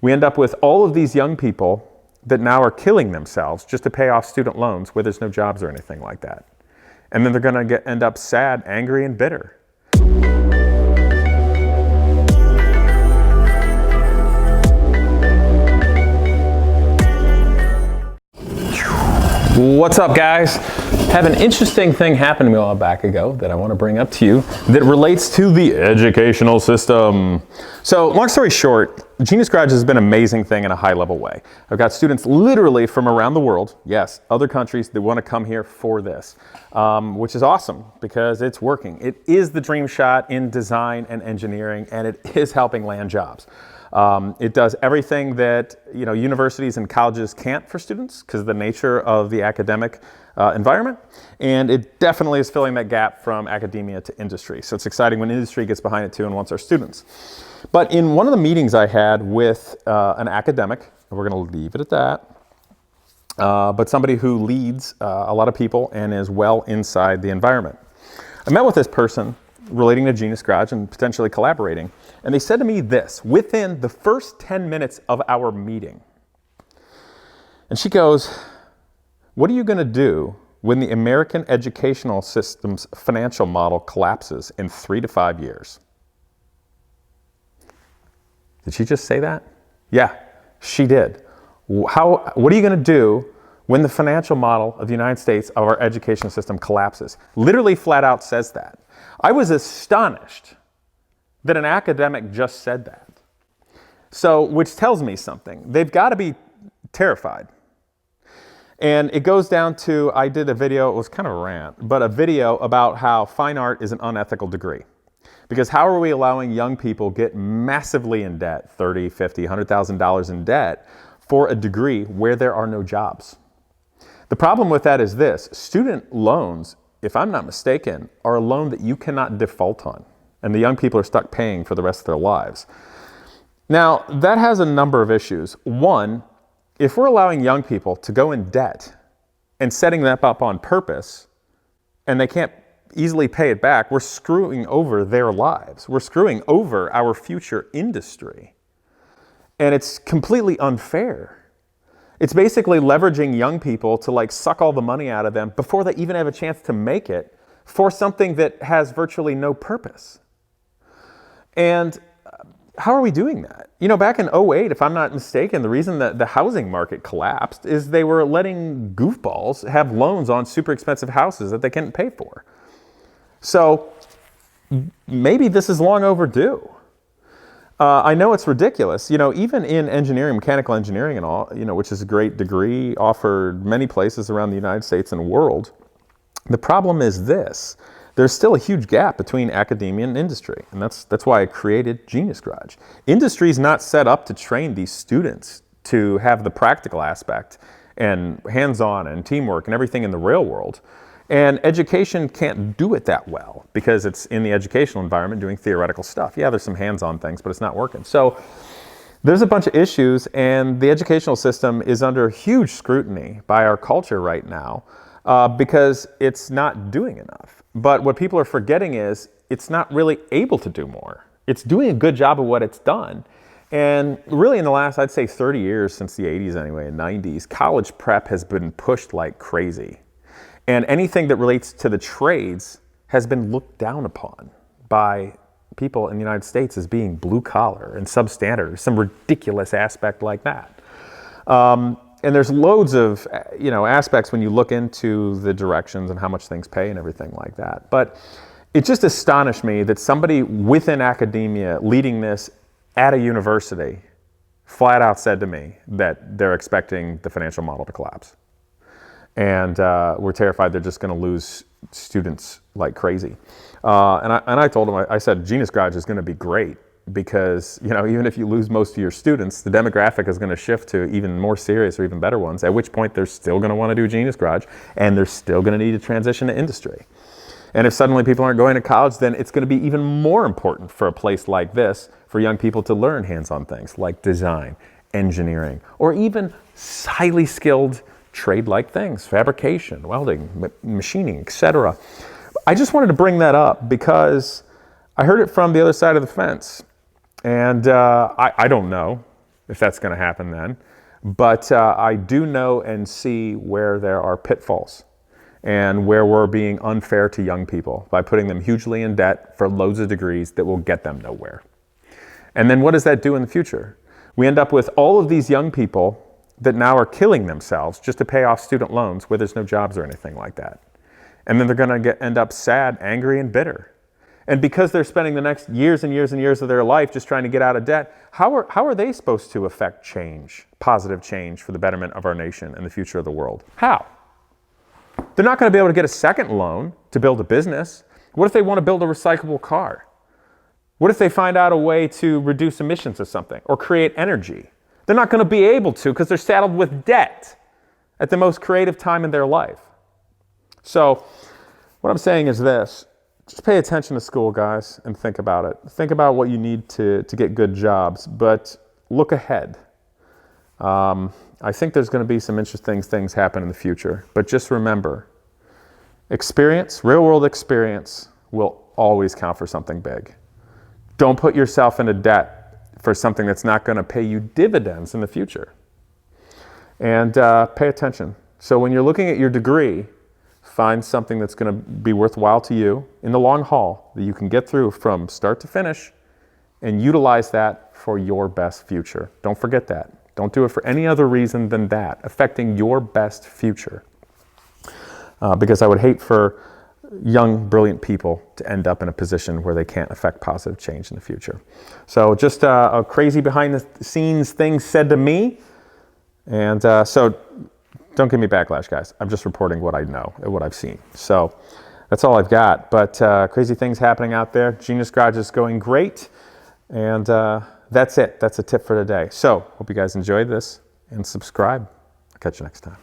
We end up with all of these young people that now are killing themselves just to pay off student loans where there's no jobs or anything like that. And then they're going to end up sad, angry, and bitter. What's up, guys? Have an interesting thing happen to me a while back ago that I want to bring up to you that relates to the educational system. So, long story short, Genius Garage has been an amazing thing in a high-level way. I've got students literally from around the world, yes, other countries that want to come here for this, which is awesome because it's working. It is the dream shot in design and engineering, and it is helping land jobs. It does everything that universities and colleges can't for students because of the nature of the academic environment, and it definitely is filling that gap from academia to industry. So it's exciting when industry gets behind it too and wants our students. But in one of the meetings I had with an academic, and we're going to leave it at that, but somebody who leads a lot of people and is well inside the environment. I met with this person relating to Genius Garage and potentially collaborating. And they said to me this, within the first 10 minutes of our meeting. And she goes, "What are you going to do when the American educational system's financial model collapses in 3 to 5 years?" Did she just say that? Yeah, she did. What are you going to do when the financial model of the United States of our education system collapses? Literally flat out says that. I was astonished that an academic just said that. So, which tells me something. They've got to be terrified. And it goes down to, I did a video, it was kind of a rant, but a video about how fine art is an unethical degree. Because how are we allowing young people get massively in debt, $30,000, $50,000, $100,000 in debt for a degree where there are no jobs? The problem with that is this, student loans, if I'm not mistaken, are a loan that you cannot default on. And the young people are stuck paying for the rest of their lives. Now, that has a number of issues. One, if we're allowing young people to go in debt and setting that up on purpose, and they can't easily pay it back, we're screwing over their lives. We're screwing over our future industry. And it's completely unfair. It's basically leveraging young people to suck all the money out of them before they even have a chance to make it for something that has virtually no purpose. And how are we doing that? Back in 2008, if I'm not mistaken, the reason that the housing market collapsed is they were letting goofballs have loans on super expensive houses that they couldn't pay for. So maybe this is long overdue. I know it's ridiculous. Even in engineering, mechanical engineering and all, which is a great degree offered many places around the United States and world, the problem is this. There's still a huge gap between academia and industry, and that's why I created Genius Garage. Industry is not set up to train these students to have the practical aspect and hands-on and teamwork and everything in the real world. And education can't do it that well because it's in the educational environment doing theoretical stuff. Yeah, there's some hands-on things, but it's not working. So there's a bunch of issues, and the educational system is under huge scrutiny by our culture right now because it's not doing enough. But what people are forgetting is it's not really able to do more. It's doing a good job of what it's done. And really in the last, I'd say 30 years, since the 80s anyway, and 90s, college prep has been pushed like crazy. And anything that relates to the trades has been looked down upon by people in the United States as being blue collar and substandard, some ridiculous aspect like that. And there's loads of aspects when you look into the directions and how much things pay and everything like that. But it just astonished me that somebody within academia leading this at a university flat out said to me that they're expecting the financial model to collapse. And we're terrified they're just going to lose students like crazy. And I told them, I said, Genius Garage is going to be great because even if you lose most of your students, the demographic is going to shift to even more serious or even better ones, at which point they're still going to want to do Genius Garage and they're still going to need to transition to industry. And if suddenly people aren't going to college, then it's going to be even more important for a place like this for young people to learn hands-on things like design, engineering, or even highly skilled trade-like things, fabrication, welding, machining, etc. I just wanted to bring that up because I heard it from the other side of the fence. And I don't know. if that's going to happen then. But I do know and see where there are pitfalls and where we're being unfair to young people by putting them hugely in debt for loads of degrees that will get them nowhere. And then what does that do in the future? We end up with all of these young people that now are killing themselves just to pay off student loans where there's no jobs or anything like that. And then they're going to end up sad, angry, and bitter. And because they're spending the next years and years and years of their life just trying to get out of debt, how are they supposed to affect change, positive change for the betterment of our nation and the future of the world? How? They're not going to be able to get a second loan to build a business. What if they want to build a recyclable car? What if they find out a way to reduce emissions of something or create energy? They're not going to be able to because they're saddled with debt at the most creative time in their life. So what I'm saying is this. Just pay attention to school, guys, and think about it. Think about what you need to get good jobs, but look ahead. I think there's going to be some interesting things happen in the future, but just remember, experience, real-world experience, will always count for something big. Don't put yourself into debt for something that's not going to pay you dividends in the future. And pay attention. So when you're looking at your degree, find something that's going to be worthwhile to you in the long haul that you can get through from start to finish and utilize that for your best future. Don't forget that. Don't do it for any other reason than that, affecting your best future. Because I would hate for young, brilliant people to end up in a position where they can't affect positive change in the future. So just a crazy behind the scenes thing said to me. And so don't give me backlash, guys. I'm just reporting what I know and what I've seen. So that's all I've got. But crazy things happening out there. Genius Garage is going great. And that's it. That's a tip for today. So hope you guys enjoyed this and subscribe. I'll catch you next time.